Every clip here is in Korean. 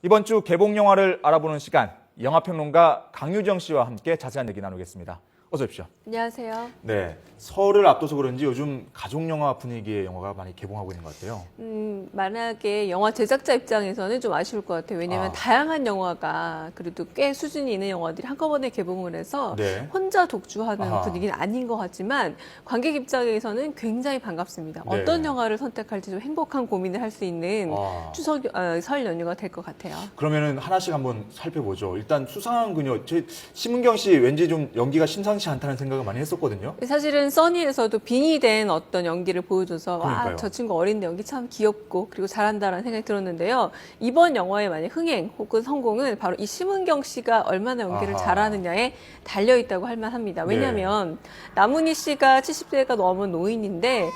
이번 주 개봉 영화를 알아보는 시간, 영화평론가 강유정 씨와 함께 자세한 얘기 나누겠습니다. 어서 오십시오. 안녕하세요. 네, 설을 앞둬서 그런지 요즘 가족 영화 분위기의 영화가 많이 개봉하고 있는 것 같아요. 만약에 영화 제작자 입장에서는 좀 아쉬울 것 같아요. 왜냐하면 다양한 영화가 그래도 꽤 수준이 있는 영화들이 한꺼번에 개봉을 해서 네. 혼자 독주하는 아하. 분위기는 아닌 것 같지만 관객 입장에서는 굉장히 반갑습니다. 네. 어떤 영화를 선택할지 좀 행복한 고민을 할 수 있는 설 연휴가 될 것 같아요. 그러면은 하나씩 한번 살펴보죠. 일단 수상한 그녀, 심은경 씨 왠지 좀 연기가 심상치 않다는 생각을 많이 했었거든요. 사실은 써니에서도 빙의 된 어떤 연기를 보여줘서 그러니까요. 와, 저 친구 어린데 연기 참 귀엽고 그리고 잘한다라는 생각이 들었는데요. 이번 영화의 만약 흥행 혹은 성공은 바로 이 심은경 씨가 얼마나 연기를 아하. 잘하느냐에 달려있다고 할 만합니다. 왜냐하면 남은희 씨가 70세가 넘은 노인인데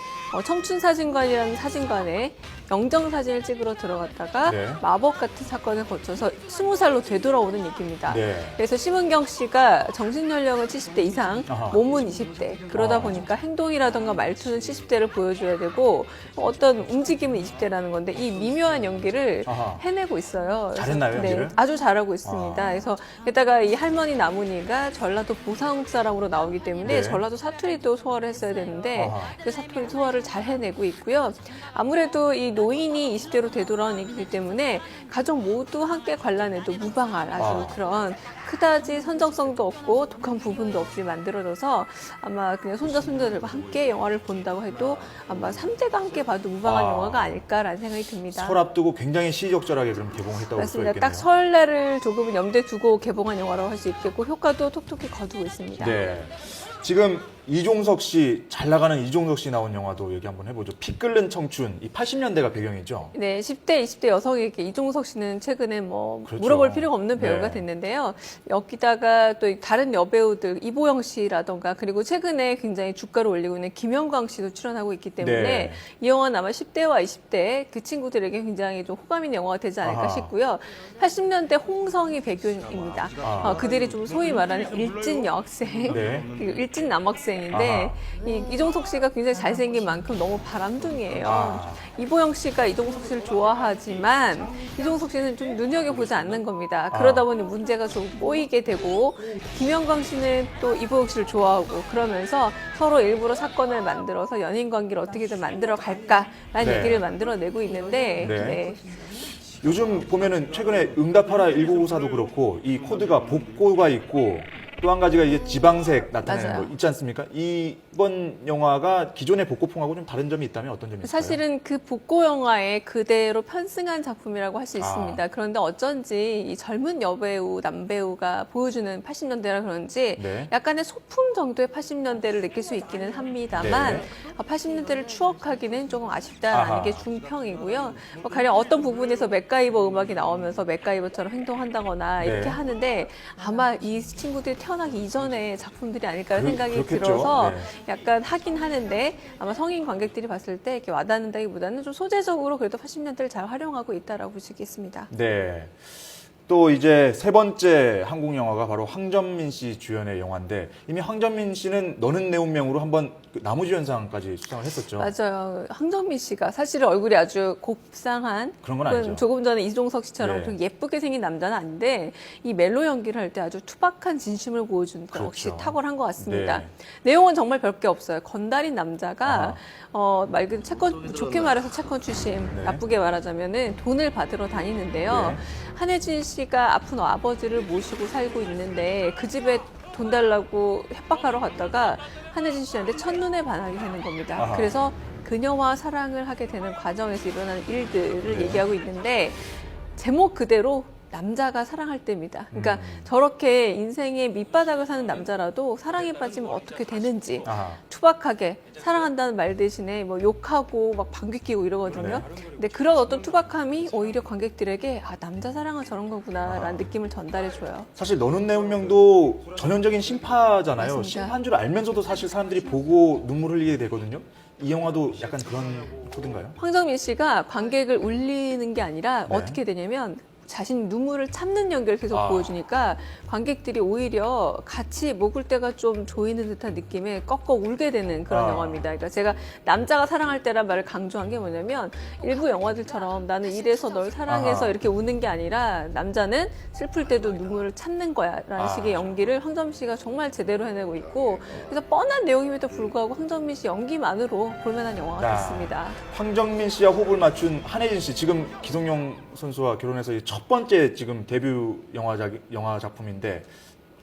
청춘사진관이라는 사진관에 영정사진을 찍으러 들어갔다가 네. 마법 같은 사건을 거쳐서 20살로 되돌아오는 얘기입니다. 네. 그래서 심은경 씨가 정신연령은 70대 이상, 아하. 몸은 20대. 그러다 보니까 행동이라던가 말투는 70대를 보여줘야 되고 어떤 움직임은 20대라는 건데 이 미묘한 연기를 아하. 해내고 있어요. 그래서 잘했나요, 연기를? 네, 아주 잘하고 있습니다. 그래서 게다가 이 할머니 남은이가 전라도 보성 사람으로 나오기 때문에 네. 전라도 사투리도 소화를 했어야 되는데 아하. 그 사투리 소화를 잘 해내고 있고요. 아무래도 이 노인이 20대로 되돌아온 얘기이기 때문에 가족 모두 함께 관람해도 무방할 아주 그런 그다지 선정성도 없고 독한 부분도 없이 만들어져서 아마 그냥 손자손자들과 함께 영화를 본다고 해도 아마 3대가 함께 봐도 무방한 영화가 아닐까라는 생각이 듭니다. 설 앞두고 굉장히 시의적절하게 그럼 개봉했다고 볼 수 맞습니다. 있겠네요. 딱 설날을 조금은 염두에 두고 개봉한 영화라고 할 수 있겠고 효과도 톡톡히 거두고 있습니다. 네. 지금 이종석 씨, 잘 나가는 이종석 씨 나온 영화도 얘기 한번 해보죠. 피 끓는 청춘, 이 80년대가 배경이죠. 네, 10대, 20대 여성에게 이종석 씨는 최근에 그렇죠. 물어볼 필요가 없는 배우가 네. 됐는데요. 여기다가 또 다른 여배우들 이보영 씨라던가 그리고 최근에 굉장히 주가를 올리고 있는 김영광 씨도 출연하고 있기 때문에 네. 이 영화는 아마 10대와 20대 그 친구들에게 굉장히 좀 호감 있는 영화가 되지 않을까 아하. 싶고요. 80년대 홍성이 배경입니다. 그들이 좀 소위 말하는 일진 여학생, 네. 그리고 일진 남학생인데 아하. 이종석 씨가 굉장히 잘생긴 만큼 너무 바람둥이에요. 이보영 씨가 이종석 씨를 좋아하지만 이종석 씨는 좀 눈여겨보지 않는 겁니다. 그러다 보니 문제가 좀 꼬이게 되고 김영광 씨는 또 이보영 씨를 좋아하고 그러면서 서로 일부러 사건을 만들어서 연인 관계를 어떻게든 만들어 갈까라는 네. 얘기를 만들어내고 있는데 네. 네. 요즘 보면은 최근에 응답하라 1954도 그렇고 이 코드가 복고가 있고 또 한 가지가 이제 지방색 나타내는 맞아요. 거 있지 않습니까? 이번 영화가 기존의 복고풍하고 좀 다른 점이 있다면 어떤 점이 있을까요? 사실은 그 복고 영화에 그대로 편승한 작품이라고 할 수 있습니다. 그런데 어쩐지 이 젊은 여배우, 남배우가 보여주는 80년대라 그런지 네. 약간의 소품 정도의 80년대를 느낄 수 있기는 합니다만 네. 80년대를 추억하기는 조금 아쉽다라는 아하. 게 중평이고요. 가령 어떤 부분에서 맥가이버 음악이 나오면서 맥가이버처럼 행동한다거나 이렇게 네. 하는데 아마 이 친구들이 태어나기 이전의 작품들이 아닐까라는 생각이 그렇겠죠. 들어서 네. 약간 하긴 하는데 아마 성인 관객들이 봤을 때 이렇게 와닿는다기보다는 좀 소재적으로 그래도 80년대를 잘 활용하고 있다라고 볼 수 있겠습니다. 네. 또 이제 세 번째 한국 영화가 바로 황정민 씨 주연의 영화인데 이미 황정민 씨는 너는 내 운명으로 한번 그 나무주연상까지 수상을 했었죠. 맞아요. 황정민 씨가 사실은 얼굴이 아주 곱상한 그런 건 혹은 아니죠. 조금 전에 이종석 씨처럼 네. 좀 예쁘게 생긴 남자는 아닌데 이 멜로 연기를 할 때 아주 투박한 진심을 보여주는 거 역시 그렇죠. 탁월한 것 같습니다. 네. 내용은 정말 별게 없어요. 건달인 남자가 아하. 말 그대로 채권 좋게 말해서 채권 출신, 네. 나쁘게 말하자면은 돈을 받으러 다니는데요. 네. 한혜진 씨가 아픈 아버지를 모시고 살고 있는데 그 집에 돈 달라고 협박하러 갔다가 한혜진 씨한테 첫눈에 반하게 되는 겁니다. 아하. 그래서 그녀와 사랑을 하게 되는 과정에서 일어나는 일들을 네. 얘기하고 있는데 제목 그대로 남자가 사랑할 때입니다. 그러니까 저렇게 인생의 밑바닥을 사는 남자라도 사랑에 빠지면 어떻게 되는지 아하. 투박하게 사랑한다는 말 대신에 뭐 욕하고 막 방귀 뀌고 이러거든요. 근데 그런 어떤 투박함이 오히려 관객들에게 아 남자 사랑은 저런 거구나라는 느낌을 전달해줘요. 사실 너는 내 운명도 전형적인 심파잖아요. 맞습니다. 심파인 줄 알면서도 사실 사람들이 보고 눈물 흘리게 되거든요. 이 영화도 약간 그런 코드인가요? 황정민 씨가 관객을 울리는 게 아니라 네. 어떻게 되냐면 자신 눈물을 참는 연기를 계속 보여주니까 관객들이 오히려 같이 목을 때가 좀 조이는 듯한 느낌에 꺽꺽 울게 되는 그런 영화입니다. 그러니까 제가 남자가 사랑할 때란 말을 강조한 게 뭐냐면 일부 영화들처럼 나는 이래서 널 사랑해서 이렇게 우는 게 아니라 남자는 슬플 때도 눈물을 참는 거야 라는 식의 연기를 황정민 씨가 정말 제대로 해내고 있고 그래서 뻔한 내용임에도 불구하고 황정민 씨 연기만으로 볼만한 영화가 됐습니다. 황정민 씨와 호흡을 맞춘 한혜진 씨 지금 기성용 선수와 결혼해서 첫 번째 지금 데뷔 영화 작품인데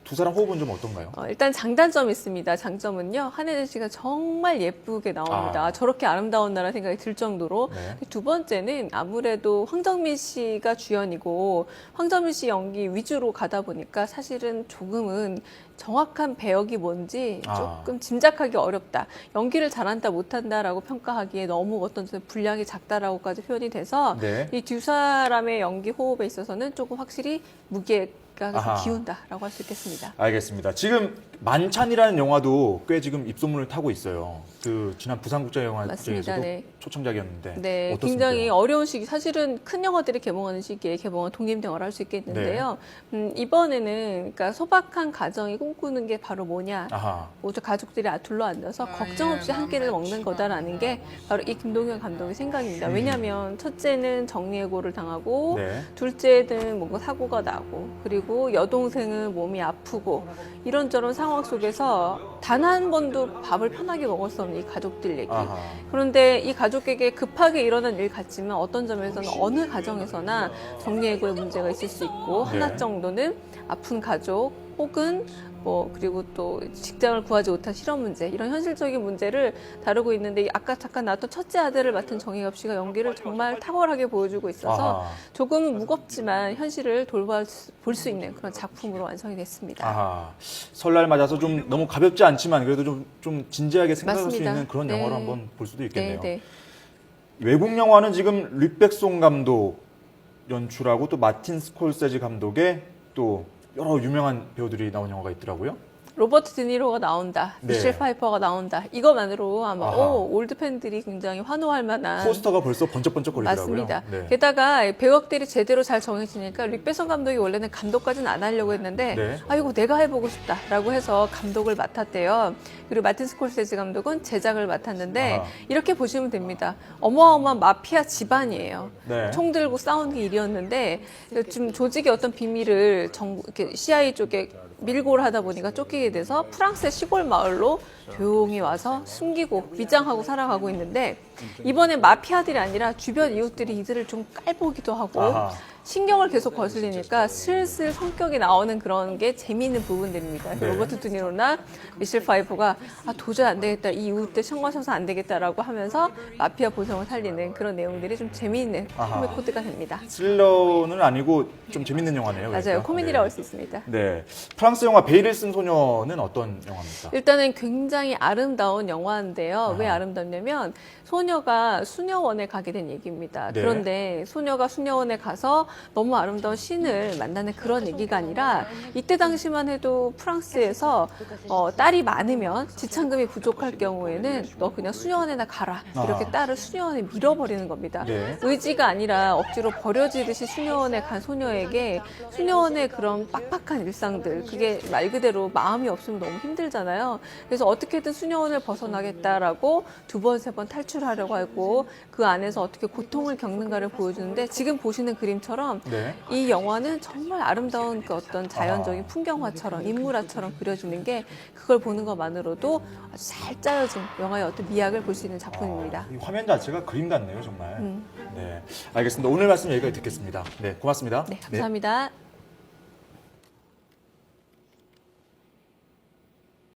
두 사람 호흡은 좀 어떤가요? 일단 장단점이 있습니다. 장점은요. 한혜진 씨가 정말 예쁘게 나옵니다. 저렇게 아름다운 나라 생각이 들 정도로. 네. 두 번째는 아무래도 황정민 씨가 주연이고 황정민 씨 연기 위주로 가다 보니까 사실은 조금은 정확한 배역이 뭔지 조금 짐작하기 어렵다. 연기를 잘한다 못한다라고 평가하기에 너무 어떤 분량이 작다라고까지 표현이 돼서 네. 이 두 사람의 연기 호흡에 있어서는 조금 확실히 무게가 기운다라고 할 수 있겠습니다. 알겠습니다. 지금 만찬이라는 영화도 꽤 지금 입소문을 타고 있어요. 그 지난 부산국제영화제에서도 네. 초청작이었는데 네, 어떻습니까? 굉장히 어려운 시기, 사실은 큰 영화들이 개봉하는 시기에 개봉한 독립영화를 할 수 있겠는데요. 이번에는 그러니까 소박한 가정이 꿈꾸는 게 바로 뭐냐. 모두 가족들이 둘러앉아서 걱정 없이 한 끼를 먹는 거다라는 게 바로 이 김동현 감독의 생각입니다. 왜냐하면 첫째는 정리해고를 당하고 네. 둘째는 뭔가 사고가 나고 그리고 여동생은 몸이 아프고 이런저런 상황 속에서 단 한 번도 밥을 편하게 먹을 수 없는 이 가족들 얘기. 그런데 이 가족에게 급하게 일어난 일 같지만 어떤 점에서는 어느 가정에서나 정리해고의 문제가 있을 수 있고 하나 정도는 아픈 가족 혹은 그리고 또 직장을 구하지 못한 실업 문제 이런 현실적인 문제를 다루고 있는데 아까 잠깐 나왔던 첫째 아들을 맡은 정혜엽 씨가 연기를 정말 탁월하게 보여주고 있어서 조금은 무겁지만 현실을 돌볼 수 있는 그런 작품으로 완성이 됐습니다. 설날 맞아서 좀 너무 가볍지 않지만 그래도 좀 진지하게 생각할 수 있는 그런 네. 영화로 한번 볼 수도 있겠네요. 네. 외국 영화는 지금 류백송 감독 연출하고 또 마틴 스콜세지 감독의 또 여러 유명한 배우들이 나온 영화가 있더라고요. 로버트 드니로가 나온다, 네. 미셸 파이퍼가 나온다. 이것만으로 아마 올드 팬들이 굉장히 환호할 만한 포스터가 벌써 번쩍번쩍거리더라고요. 맞습니다. 네. 게다가 배역들이 제대로 잘 정해지니까 류배성 감독이 원래는 감독까지는 안 하려고 했는데 네. 이거 내가 해보고 싶다라고 해서 감독을 맡았대요. 그리고 마틴 스콜세지 감독은 제작을 맡았는데 이렇게 보시면 됩니다. 어마어마한 마피아 집안이에요. 네. 총 들고 싸우는 게 일이었는데 지금 조직의 어떤 비밀을 이렇게 CIA 쪽에 밀고를 하다 보니까 쫓기게 돼서 프랑스의 시골 마을로 조용히 와서 숨기고 위장하고 살아가고 있는데 이번에 마피아들이 아니라 주변 이웃들이 이들을 좀 깔보기도 하고 신경을 계속 거슬리니까 슬슬 성격이 나오는 그런 게 재미있는 부분들입니다. 네. 로버트 드니로나 미셸 파이퍼가 도저히 안 되겠다, 이 이웃들 청마셔서 안 되겠다라고 하면서 마피아 본성을 살리는 그런 내용들이 좀 재미있는 코믹 코드가 됩니다. 스릴러는 아니고 좀 재밌는 영화네요. 맞아요. 그러니까. 코미디라고 할 수 있습니다. 네. 프랑스 영화 베일을 쓴 소녀는 어떤 영화입니까? 일단은 굉장히 아름다운 영화인데요. 왜 아름답냐면 소녀가 수녀원에 가게 된 얘기입니다. 네. 그런데 소녀가 수녀원에 가서 너무 아름다운 신을 만나는 그런 얘기가 아니라 이때 당시만 해도 프랑스에서 딸이 많으면 지참금이 부족할 경우에는 너 그냥 수녀원에나 가라. 이렇게 딸을 수녀원에 밀어버리는 겁니다. 네. 의지가 아니라 억지로 버려지듯이 수녀원에 간 소녀에게 수녀원의 그런 빡빡한 일상들, 그게 말 그대로 마음이 없으면 너무 힘들잖아요. 그래서 어떻게든 수녀원을 벗어나겠다라고 두 번, 세 번 탈출하려고 하고 그 안에서 어떻게 고통을 겪는가를 보여주는데 지금 보시는 그림처럼 네. 이 영화는 정말 아름다운 그 어떤 자연적인 풍경화처럼 인물화처럼 그려주는 게 그걸 보는 것만으로도 아주 잘 짜여진 영화의 어떤 미학을 볼 수 있는 작품입니다. 이 화면 자체가 그림 같네요, 정말. 네. 알겠습니다. 오늘 말씀 여기까지 듣겠습니다. 네, 고맙습니다. 네, 감사합니다.